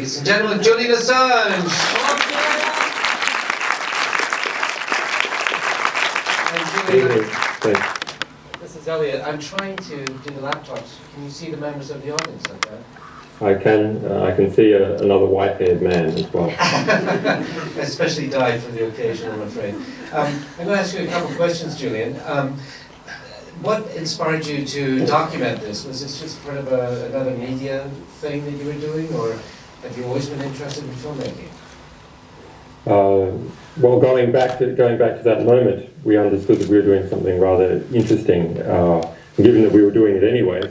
ladies and gentlemen, Julian Assange. And Julian, this is Elliot. I'm trying to do the laptops. Can you see the members of the audience like that? I can see another white-haired man as well. Especially dyed for the occasion, I'm afraid. I'm going to ask you a couple of questions, Julian. What inspired you to document this? Was this just part of another media thing that you were doing, or have you always been interested in filmmaking? Well, going back to that moment, we understood that we were doing something rather interesting. Given that we were doing it anyway,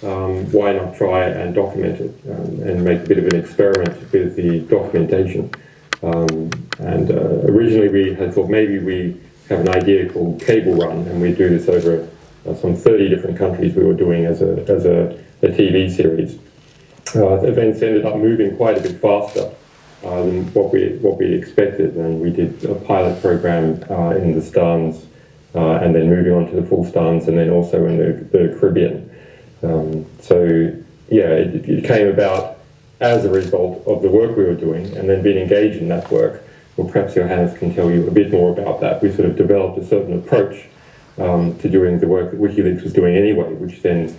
why not try and document it and make a bit of an experiment with the documentation? Originally we had thought maybe we have an idea called Cable Run, and we do this over some 30 different countries we were doing as a TV series. Events ended up moving quite a bit faster than what we expected, and we did a pilot program in the Stans, and then moving on to the full Stans, and then also in the Caribbean. It came about as a result of the work we were doing, and then being engaged in that work. Well, perhaps Johannes can tell you a bit more about that. We sort of developed a certain approach to doing the work that Wikileaks was doing anyway, which then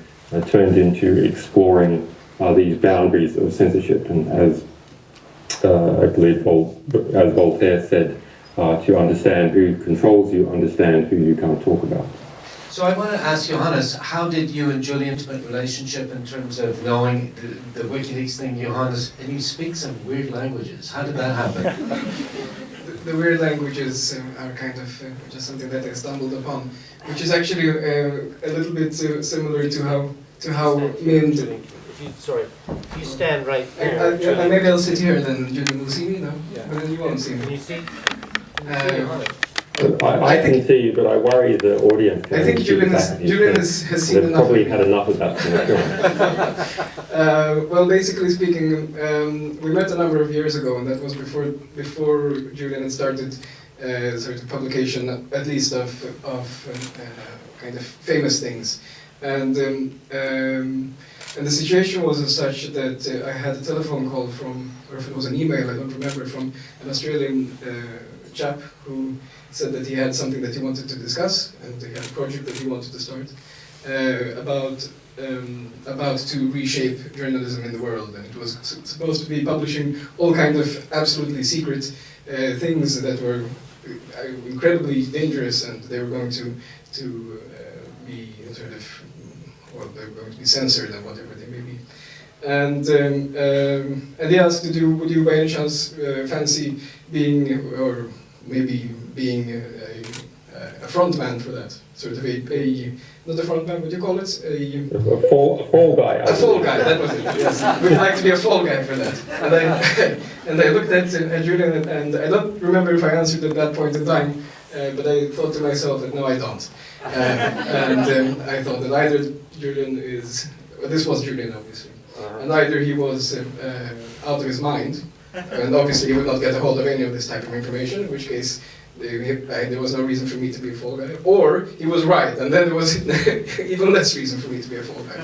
turned into exploring these boundaries of censorship, and as I believe as Voltaire said, to understand who controls you, understand who you can't talk about. So I want to ask Johannes, how did you and Julian intimate relationship in terms of knowing the WikiLeaks thing, Johannes? And you speak some weird languages. How did that happen? The weird languages are kind of just something that I stumbled upon, which is actually a little bit similar to how me and Julian, if you stand right there. maybe I'll sit here, then Julian will see me. No, Yeah. but then you won't see me. Can you see? Johannes? I can see you, but I worry the audience can. I think Julian has seen They've enough. probably had enough of that from the film. Well, basically speaking, we met a number of years ago, and that was before Julian had started sort of publication, at least of kind of famous things, and the situation was as such that I had a telephone call from, or if it was an email, I don't remember, from an Australian chap who said that he had something that he wanted to discuss, and he had a project that he wanted to start about to reshape journalism in the world, and it was supposed to be publishing all kinds of absolutely secret things that were incredibly dangerous, and they were going to be sort of, well, they were going to be censored and whatever they may be. And he asked, would you by any chance fancy being, or maybe being a front man for that? Sort of not a front man, what do you call it? A fall guy. A fall guy, that was it, yes. We'd like to be a fall guy for that. And I looked at Julian, and I don't remember if I answered at that point in time, but I thought to myself that no, I don't. I thought that either Julian is, well, this was Julian obviously, and either he was out of his mind, and obviously he would not get a hold of any of this type of information, in which case there was no reason for me to be a fall guy, or he was right, and then there was even less reason for me to be a fall guy.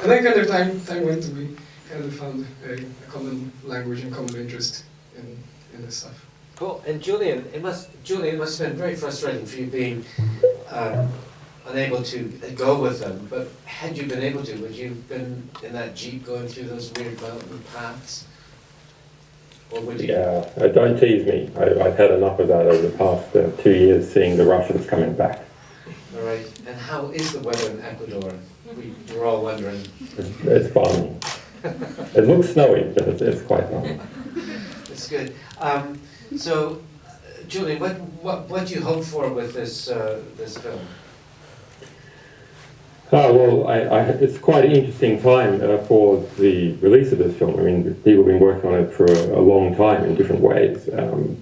And then kind of time went, and we kind of found a common language and common interest in this stuff. Cool. And Julian, it must have been very frustrating for you being unable to go with them. But had you been able to, would you have been in that jeep going through those weird mountain paths? Or would you? Yeah, don't tease me. I've had enough of that over the past 2 years, seeing the Russians coming back. All right. And how is the weather in Ecuador? We're all wondering. It's fun. It looks snowy, but it's quite fun. It's good. So, Julian, what do you hope for with this film? Well, it's quite an interesting time for the release of this film. I mean, people have been working on it for a long time in different ways.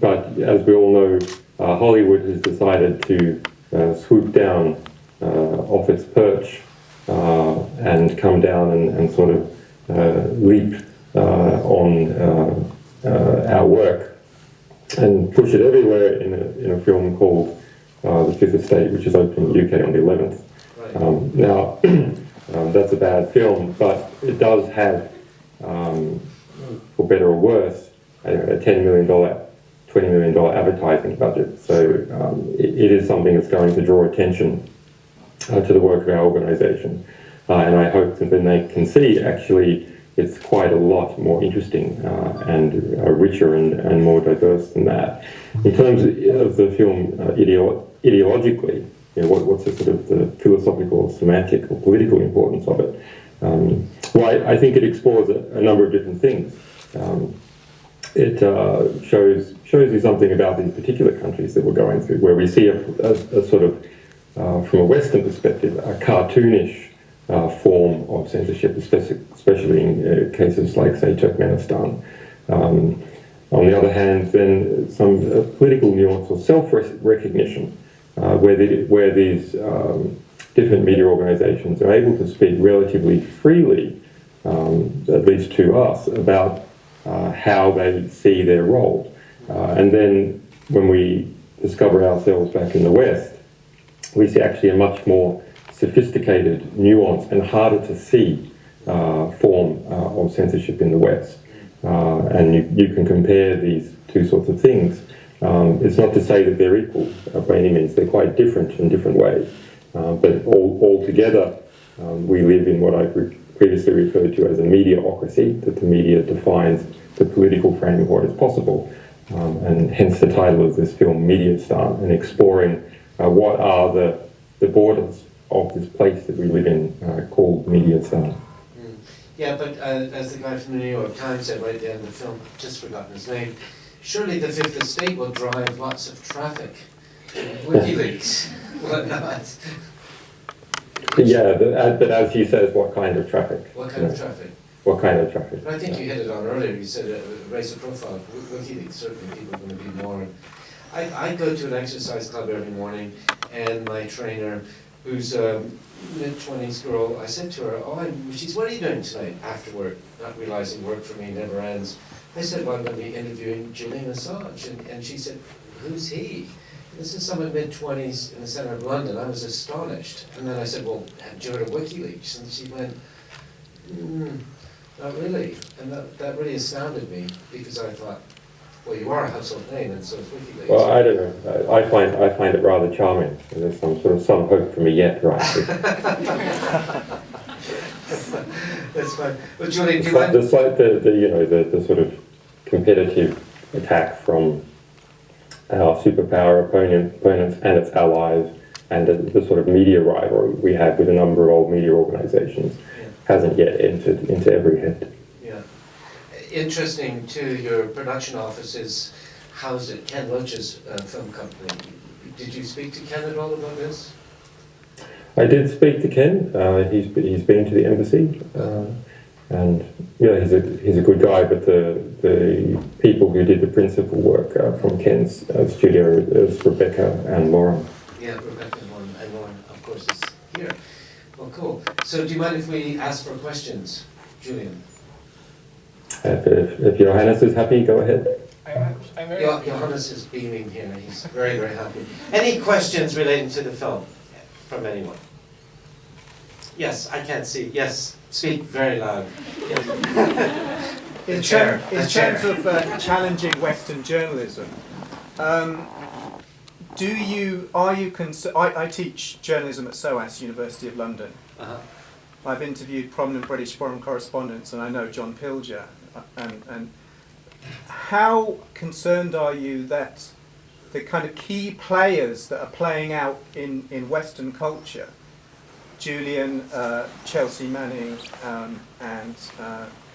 But as we all know, Hollywood has decided to swoop down off its perch and come down and sort of leap on our work and push it everywhere in a film called The Fifth Estate, which is opening in the UK on the 11th. Now, that's a bad film, but it does have, for for better or worse, a $10 million, $20 million advertising budget. So it is something that's going to draw attention to the work of our organisation. And I hope that then they can see actually it's quite a lot more interesting and richer and more diverse than that. In terms of the film ideologically, what's the sort of the philosophical, or semantic, or political importance of it? Well, I think it explores a number of different things. It shows you something about these particular countries that we're going through, where we see a sort of, from a Western perspective, a cartoonish form of censorship, especially in cases like, say, Turkmenistan. On the other hand, then some political nuance or self-recognition, where these different media organisations are able to speak relatively freely, at least to us, about how they see their role. And then when we discover ourselves back in the West, we see actually a much more sophisticated, nuanced, and harder to see form of censorship in the West. And you can compare these two sorts of things. It's not to say that they're equal by any means. They're quite different in different ways. But all together, we live in what I previously referred to as a mediaocracy, that the media defines the political frame of what is possible. And hence the title of this film, Mediastan, and exploring what are the borders of this place that we live in called Mediastan. Yeah, but as the guy from the New York Times said right at the end of the film, I've just forgotten his name, surely the Fifth Estate will drive lots of traffic. Wikileaks, whatnot. Yeah, but as he says, what kind of traffic? What kind of traffic? What kind of traffic? But I think you hit it on earlier. You said raise a profile. Wikileaks, certainly people are going to be more. I go to an exercise club every morning, and my trainer, who's a mid-20s girl, I said to her, she's, what are you doing tonight after work? Not realizing work for me never ends. I said, well, I'm going to be interviewing Julian Assange. And she said, who's he? This is someone mid-20s in the centre of London. I was astonished. And then I said, well, have you heard of Wikileaks? And she went, not really. And that really astounded me, because I thought, well, you are a household name, and so is Wikileaks. Well, I don't know. I find it rather charming. There's some hope for me yet, right? That's fine. But Julian, do you mind? Despite the sort of competitive attack from our superpower opponents and its allies, and the sort of media rivalry we have with a number of old media organisations, hasn't yet entered into every head. Yeah. Interesting too, your production office is housed at Ken Loach's film company. Did you speak to Ken at all about this? I did speak to Ken. He's been to the embassy, and yeah, he's a good guy. But the people who did the principal work from Ken's studio is Rebecca and Lauren. Yeah, Rebecca and Lauren, of course, is here. Well, cool. So, do you mind if we ask for questions, Julian? If Your Highness is happy, go ahead. I'm very happy. Johannes is beaming here. He's very, very happy. Any questions relating to the film from anyone? Yes, I can't see. Yes, speak very loud. Yes. In terms of challenging Western journalism, I teach journalism at SOAS, University of London. Uh-huh. I've interviewed prominent British foreign correspondents, and I know John Pilger. And how concerned are you that the kind of key players that are playing out in Western culture, Julian, Chelsea Manning, and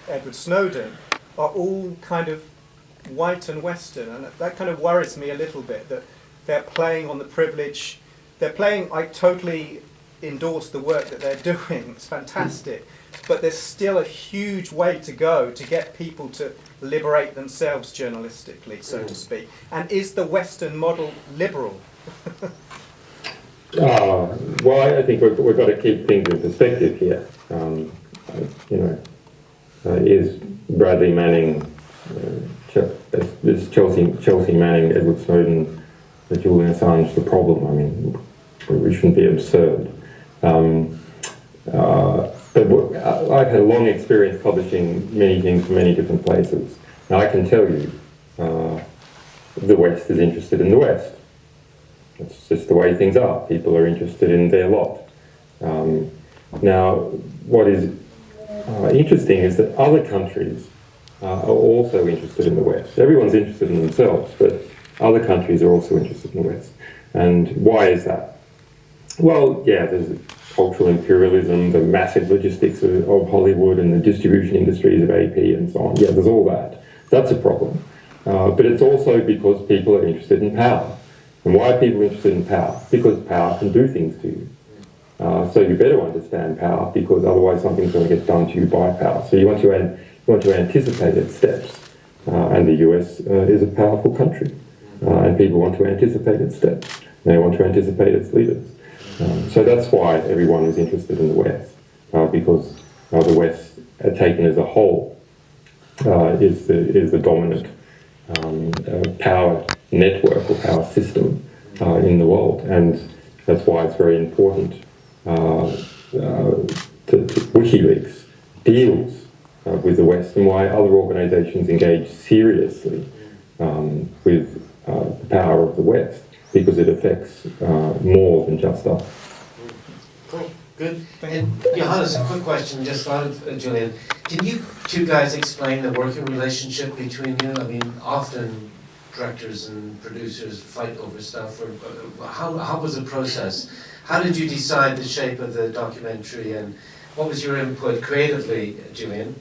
Edward Snowden, are all kind of white and Western? And that kind of worries me a little bit, that they're playing on the privilege. I totally endorse the work that they're doing. It's fantastic. But there's still a huge way to go to get people to liberate themselves journalistically, so to speak. And is the Western model liberal? Well, I think we've got to keep things in perspective here. Is Bradley Manning, is Chelsea Manning, Edward Snowden, Julian Assange the problem? I mean, we shouldn't be absurd. but I've had a long experience publishing many things from many different places. Now I can tell you, the West is interested in the West. It's just the way things are. People are interested in their lot. Now, what is interesting is that other countries are also interested in the West. Everyone's interested in themselves, but other countries are also interested in the West. And why is that? Well, yeah, there's cultural imperialism, the massive logistics of Hollywood and the distribution industries of AP and so on. Yeah, there's all that. That's a problem. But it's also because people are interested in power. And why are people interested in power? Because power can do things to you. So you better understand power, because otherwise something's going to get done to you by power. So you want to anticipate its steps. And the US is a powerful country. And people want to anticipate its steps. They want to anticipate its leaders. So that's why everyone is interested in the West, because the West, taken as a whole, is the dominant power network or power system in the world, and that's why it's very important Wikileaks deals with the West, and why other organisations engage seriously with the power of the West, because it affects more than just us. Cool, good. And Johannes, a quick question just thought of, Julian. Can you two guys explain the working relationship between you? I mean, often directors and producers fight over stuff. Or how was the process? How did you decide the shape of the documentary, and what was your input creatively, Julian?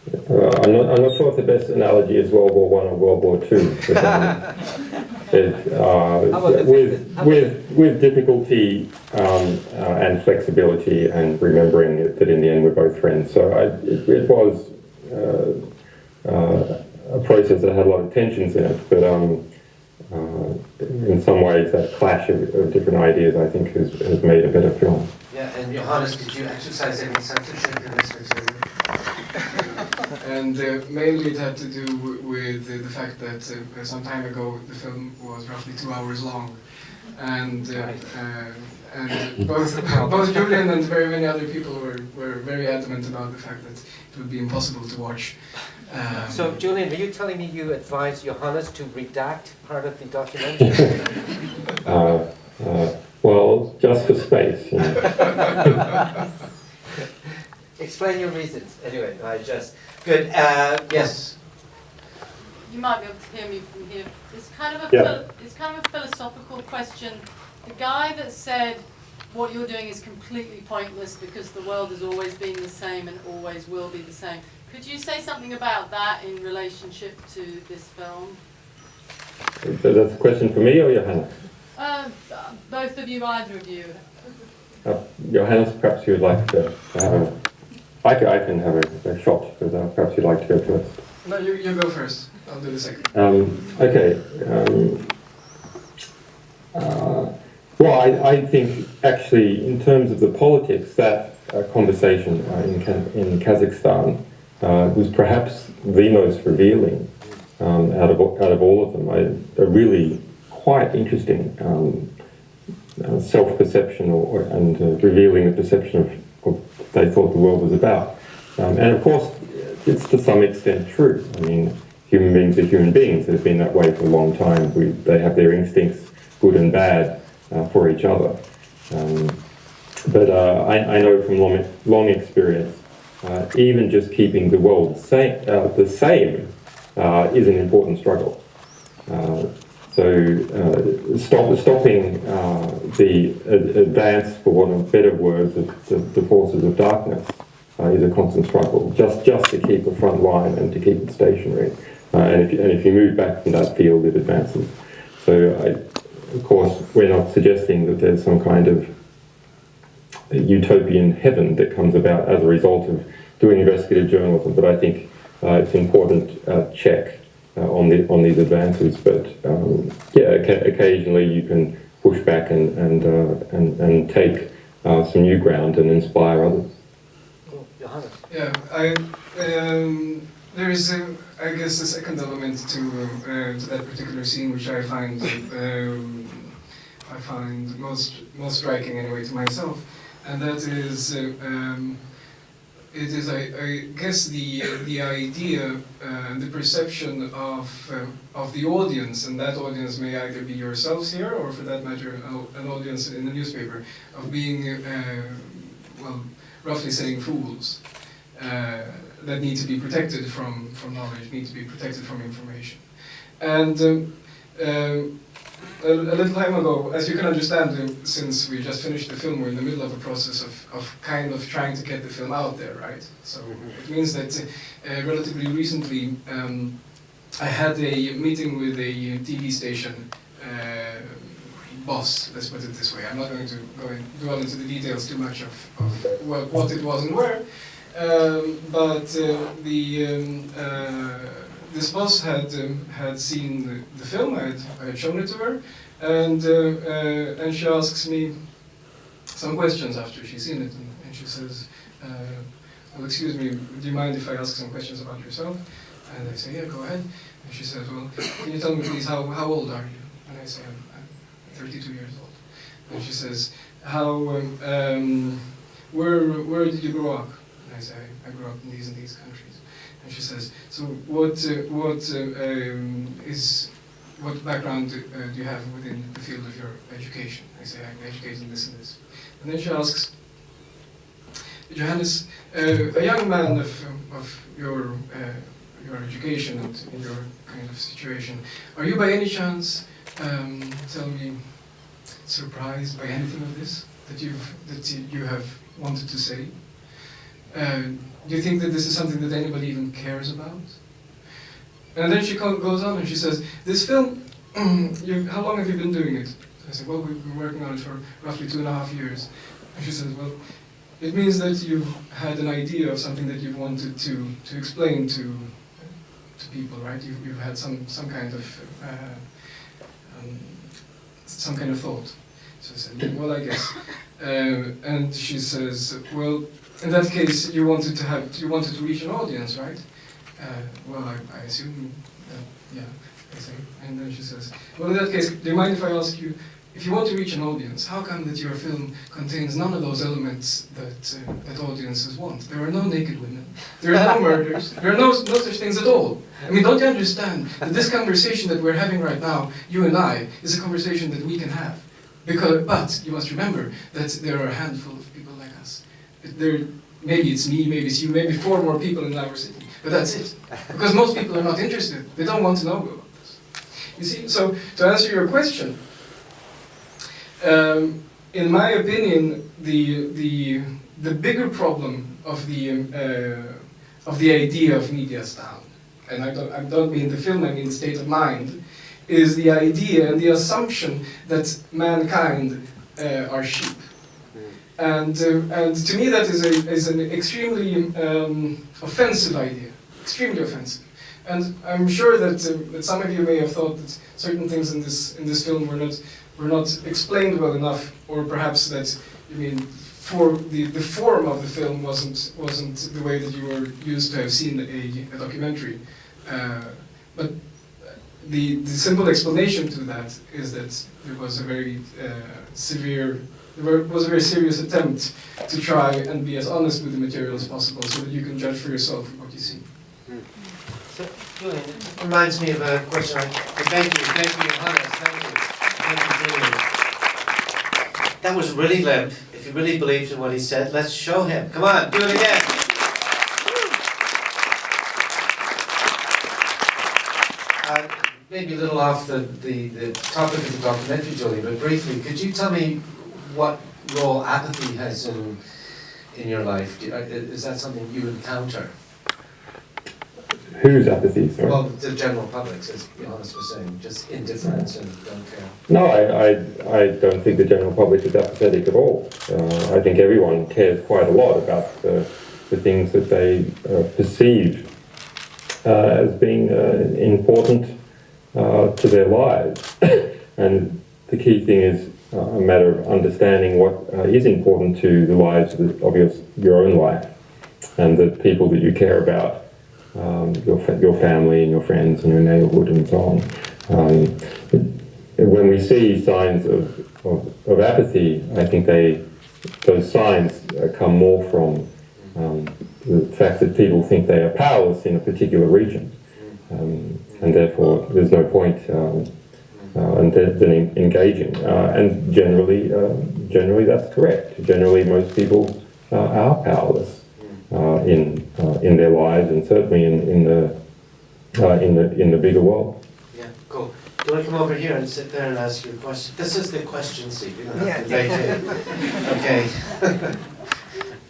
I'm not sure if the best analogy is World War I or World War II. With difficulty and flexibility, and remembering that in the end we're both friends. So it was a process that had a lot of tensions in it, but in some ways that clash of different ideas, I think, has made a better film. Yeah, and Johannes, did you exercise any censorship in this material? And mainly it had to do with the fact that some time ago the film was roughly 2 hours long, and both Julian and very many other people were very adamant about the fact that it would be impossible to watch. So, Julian, are you telling me you advised Johannes to redact part of the documentary? Well, just for space. You know. Explain your reasons. Anyway, good. Yes. You might be able to hear me from here. It's kind of a philosophical question. The guy that said what you're doing is completely pointless because the world has always been the same and always will be the same. Could you say something about that in relationship to this film? So that's a question for me or Johannes? Both of you, either of you. Johannes, perhaps you would like to have a... I can have a shot, but perhaps you'd like to go first. No, you go first. I'll do the second. Okay. Well, I think actually, in terms of the politics, that conversation in Kazakhstan was perhaps the most revealing out of all of them. A really quite interesting self-perception and revealing the perception of what they thought the world was about. And of course, it's to some extent true. I mean, human beings are human beings. They've been that way for a long time. They have their instincts, good and bad, for each other. But I know from long experience, even just keeping the world the same is an important struggle. So stopping the advance, for want of better words, of the forces of darkness is a constant struggle, just to keep the front line and to keep it stationary. And if you move back from that field, it advances. So, of course, we're not suggesting that there's some kind of utopian heaven that comes about as a result of doing investigative journalism, but I think it's an important check on these advances. But yeah, occasionally you can push back and take some new ground and inspire others. Johannes. Yeah, there is, I guess, a second element to that particular scene, which I find most striking, anyway, to myself. and that is it is, I guess, the idea and the perception of the audience, and that audience may either be yourselves here, or for that matter, an audience in the newspaper, of being, well, roughly saying fools that need to be protected from knowledge, need to be protected from information. And a little time ago, as you can understand, since we just finished the film, we're in the middle of a process of kind of trying to get the film out there, right? So it means that relatively recently, I had a meeting with a TV station boss, let's put it this way. I'm not going to dwell into the details too much of what it was and where, but this boss had seen the film. I had shown it to her, and she asks me some questions after she's seen it, and she says, "Well, excuse me, do you mind if I ask some questions about yourself?" And I say, "Yeah, go ahead." And she says, "Well, can you tell me please how old are you?" And I say, "I'm 32 years old." And she says, where did you grow up?" And I say, "I grew up in these and these countries." And she says, "So what background do you have within the field of your education?" I say, "I'm educated in this and this." And then she asks, "Johannes, a young man of your education and in your kind of situation, are you by any chance, tell me, surprised by anything of this that you have wanted to say? Do you think that this is something that anybody even cares about?" And then she goes on and she says, "This film, how long have you been doing it?" I said, "Well, we've been working on it for roughly 2.5 years." And she says, "Well, it means that you've had an idea of something that you've wanted to explain to people, right? You've had some kind of thought." So I said, "Well, I guess." And she says, "Well, in that case, you wanted to reach an audience, right?" "Well, I assume that, yeah," I say. And then she says, "Well, in that case, do you mind if I ask you, if you want to reach an audience, how come that your film contains none of those elements that audiences want? There are no naked women, there are no murders, there are no such things at all. I mean, don't you understand that this conversation that we're having right now, you and I, is a conversation that we can have? But you must remember that there are a handful of people like us. Maybe it's me, maybe it's you, maybe 4 more people in our city, but that's it. Because most people are not interested. They don't want to know about this. You see, so to answer your question, in my opinion, the bigger problem of the idea of Mediastan, and I don't mean the film, I mean the state of mind, is the idea and the assumption that mankind are sheep. And to me that is an extremely offensive idea, extremely offensive. And I'm sure that some of you may have thought that certain things in this film were not explained well enough, or perhaps that, I mean, for the form of the film wasn't the way that you were used to have seen a documentary. But the simple explanation to that is that there was a very serious attempt to try and be as honest with the material as possible, so that you can judge for yourself what you see. So, Julian, it reminds me of a question. Thank you, Johannes. Thank you, Julian. That was really limp. If you really believed in what he said, let's show him. Come on, do it again. Maybe a little off the topic of the documentary, Julian, but briefly, could you tell me what role apathy has in your life? Is that something you encounter? Whose apathy, sorry? Well, the general public, as Johannes was saying, just indifference and don't care. No, I don't think the general public is apathetic at all. I think everyone cares quite a lot about the things that they perceive as being important to their lives. And the key thing is a matter of understanding what is important to the lives of your own life and the people that you care about. Your family and your friends and your neighborhood and so on. When we see signs of apathy, I think they those signs come more from the fact that people think they are powerless in a particular region, and therefore there's no point in engaging. And generally that's correct. Generally, most people are powerless in their lives, and certainly in the bigger world. Yeah, cool. Do you want to come over here and sit there and ask your question? This is the question seat. You don't have to vacate. Okay.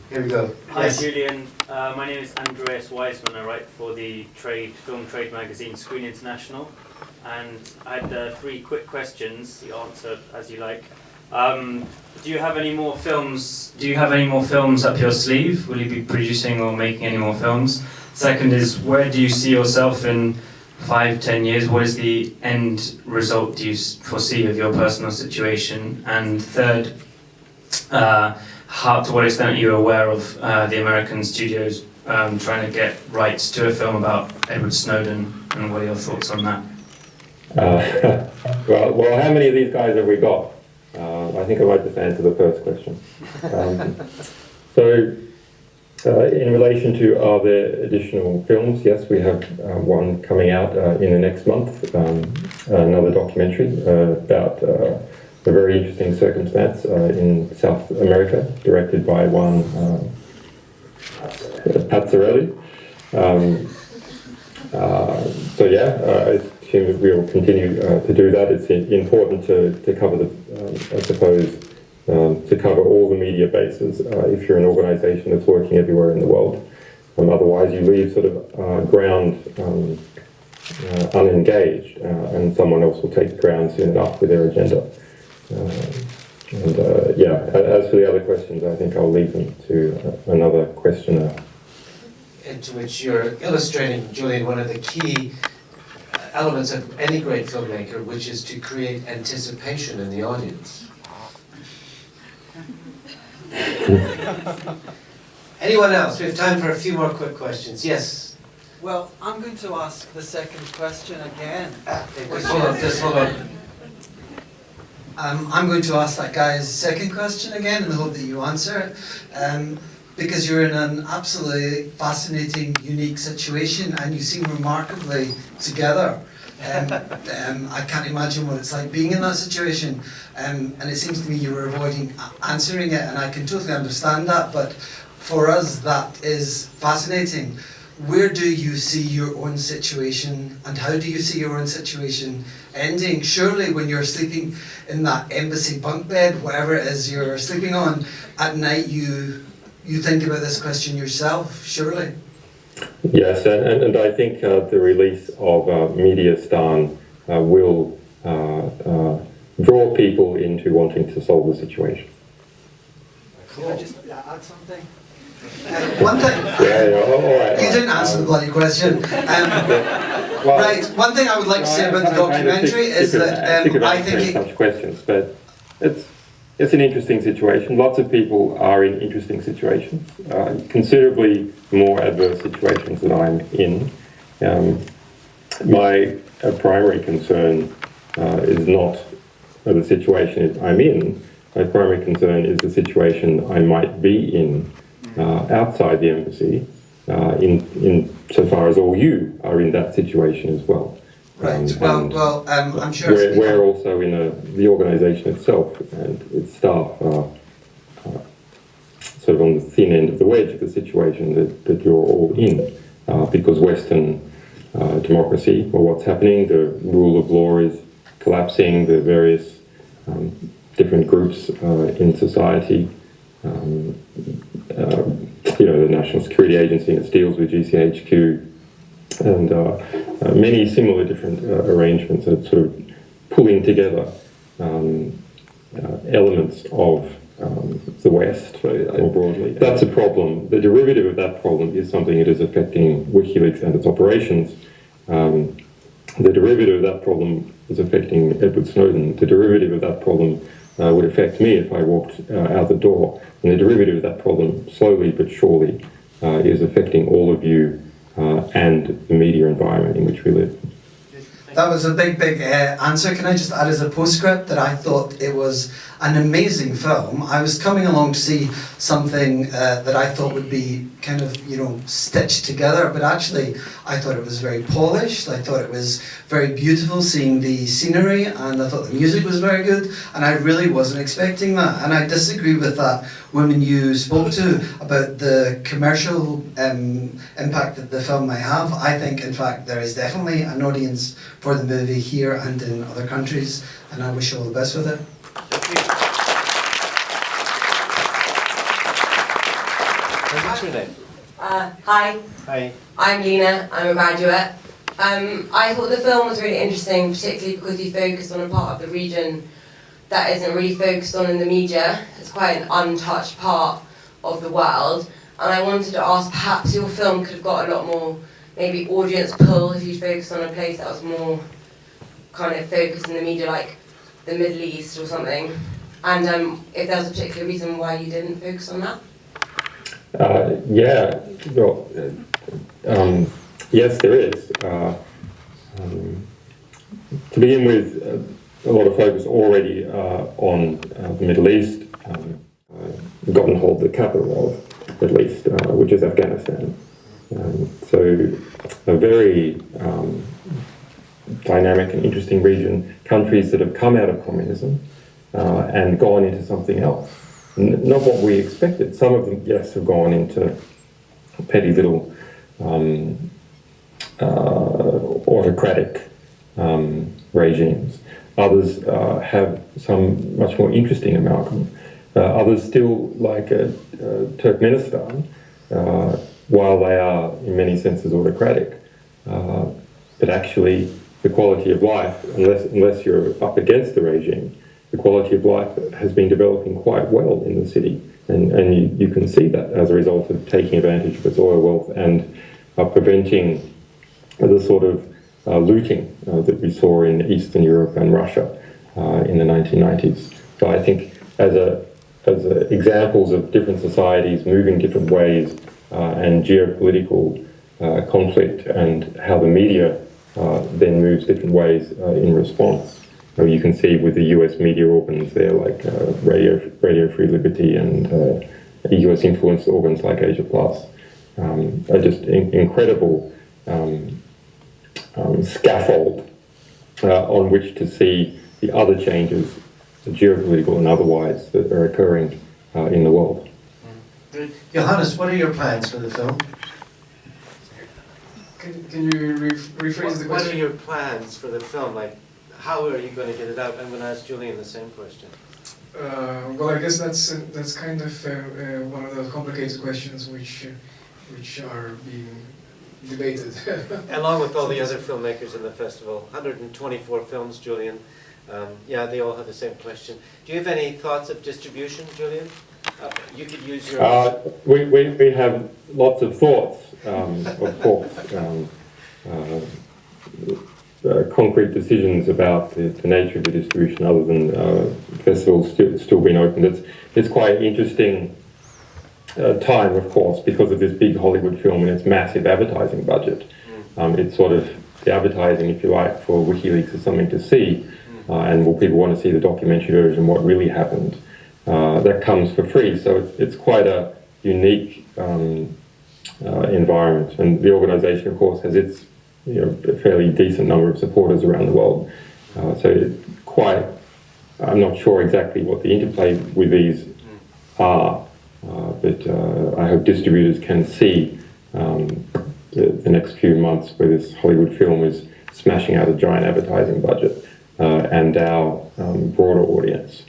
Here we go. Hi, Yes. Julian. My name is Andreas Wiseman. I write for the film trade magazine Screen International. And I had 3 quick questions. You answer as you like. Do you have any more films? Do you have any more films up your sleeve? Will you be producing or making any more films? Second is, where do you see yourself in 5-10 years? What is the end result do you foresee of your personal situation? And third, to what extent are you aware of the American studios trying to get rights to a film about Edward Snowden, and what are your thoughts on that? Well, how many of these guys have we got? I think I'd like to answer the first question. In relation to are there additional films, yes, we have one coming out in the next month, another documentary about a very interesting circumstance in South America, directed by one Pazzarelli. I assume that we will continue to do that. It's important to cover I suppose, to cover all the media bases if you're an organisation that's working everywhere in the world. Otherwise, you leave sort of ground unengaged, and someone else will take the ground soon enough with their agenda. As for the other questions, I think I'll leave them to another questioner. Into which you're illustrating, Julian, one of the key elements of any great filmmaker, which is to create anticipation in the audience. Anyone else? We have time for a few more quick questions. Yes? Well, I'm going to ask the second question again. Hold on. I'm going to ask that guy's second question again in the hope that you answer it. Because you're in an absolutely fascinating, unique situation, and you seem remarkably together. I can't imagine what it's like being in that situation, and it seems to me you were avoiding answering it, and I can totally understand that, but for us that is fascinating. Where do you see your own situation, and how do you see your own situation ending? Surely when you're sleeping in that embassy bunk bed, whatever it is you're sleeping on, at night you think about this question yourself, surely? Yes, and I think the release of Mediastan will draw people into wanting to solve the situation. Can I just add something? One thing. All right. You didn't answer the bloody question. Right. One thing I would like to say about the documentary is that I think such questions, but it's an interesting situation. Lots of people are in interesting situations, considerably more adverse situations than I'm in. My primary concern is not the situation I'm in. My primary concern is the situation I might be in outside the embassy, in so far as all you are in that situation as well. Right. I'm sure we're also in the organisation itself and its staff are sort of on the thin end of the wedge of the situation that you're all in, because Western democracy, or what's happening, the rule of law is collapsing, the various different groups in society, the National Security Agency that deals with GCHQ, and many similar different arrangements that sort of pulling together elements of the West more broadly. That's a problem. The derivative of that problem is something that is affecting Wikileaks and its operations. The derivative of that problem is affecting Edward Snowden. The derivative of that problem would affect me if I walked out the door. And the derivative of that problem, slowly but surely, is affecting all of you and the media environment in which we live. That was a big answer. Can I just add as a postscript that I thought it was an amazing film. I was coming along to see something that I thought would be kind of, you know, stitched together, but actually I thought it was very polished. I thought it was very beautiful seeing the scenery, and I thought the music was very good, and I really wasn't expecting that. And I disagree with that woman you spoke to about the commercial impact that the film might have. I think, in fact, there is definitely an audience for the movie here and in other countries, and I wish you all the best with it. What's your name? Hi, Hi. I'm Lena, I'm a graduate. I thought the film was really interesting, particularly because you focused on a part of the region that isn't really focused on in the media. It's quite an untouched part of the world. And I wanted to ask, perhaps your film could have got a lot more, maybe audience pull if you focused on a place that was more kind of focused in the media, like the Middle East or something. And if there was a particular reason why you didn't focus on that? Yeah, well, yes, there is. To begin with, a lot of focus already on the Middle East. We've gotten hold of the capital of Middle East, which is Afghanistan. So a very dynamic and interesting region, countries that have come out of communism and gone into something else. Not what we expected. Some of them, yes, have gone into petty little autocratic regimes. Others have some much more interesting amalgam. Others still, like Turkmenistan, while they are in many senses autocratic, but actually the quality of life, unless you're up against the regime, the quality of life has been developing quite well in the city, and you can see that as a result of taking advantage of its oil wealth and preventing the sort of looting that we saw in Eastern Europe and Russia in the 1990s. So I think as examples of different societies moving different ways and geopolitical conflict and how the media then moves different ways in response. You can see with the US media organs there, like Radio Free Liberty and US influence organs like Asia Plus, are just incredible scaffold on which to see the other changes, geopolitical and otherwise, that are occurring in the world. Johannes, what are your plans for the film? Can you rephrase the question? What are your plans for the film? Like, how are you going to get it out? I'm going to ask Julian the same question. Well, I guess that's kind of one of those complicated questions which are being debated. Along with all the other filmmakers in the festival, 124 films, Julian. Yeah, they all have the same question. Do you have any thoughts of distribution, Julian? You could use your... We have lots of thoughts, of course. Concrete decisions about the nature of the distribution other than festivals still being opened. It's quite an interesting time, of course, because of this big Hollywood film and its massive advertising budget. It's sort of the advertising, if you like, for WikiLeaks is something to see, and will people want to see the documentary version, what really happened. That comes for free, so it's quite a unique environment, and the organisation, of course, has its a fairly decent number of supporters around the world. So it's quite, I'm not sure exactly what the interplay with these are, but I hope distributors can see the next few months where this Hollywood film is smashing out a giant advertising budget, and our broader audience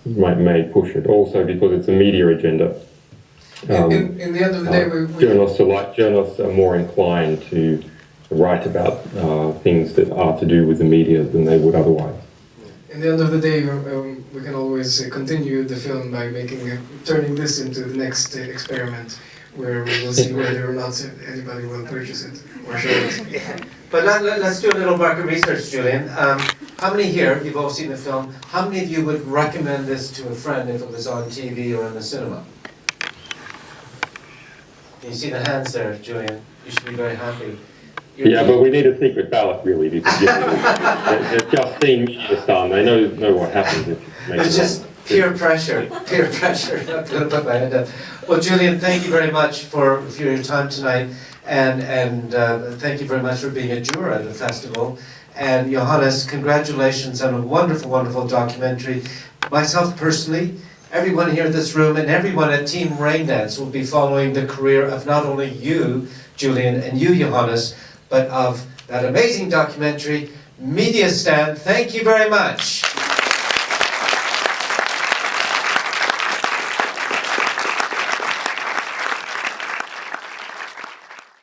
may push it. Also because it's a media agenda. In the end of the day, journalists are more inclined to write about things that are to do with the media than they would otherwise. In the end of the day, we can always continue the film by turning this into the next experiment, where we will see whether or not anybody will purchase it or show it. Yeah. But let's do a little market research, Julian. How many here, you've all seen the film, how many of you would recommend this to a friend if it was on TV or in the cinema? Can you see the hands there, Julian? You should be very happy. Yeah, but we need a secret ballot, really, because they've just seen Mediastan. They know what happens if It's just peer pressure, peer pressure. I'm not going to put my hand up. Well, Julian, thank you very much for your time tonight, and thank you very much for being a juror at the festival. And Johannes, congratulations on a wonderful, wonderful documentary. Myself personally, everyone here in this room, and everyone at Team Raindance will be following the career of not only you, Julian, and you, Johannes, but of that amazing documentary, Mediastan. Thank you very much.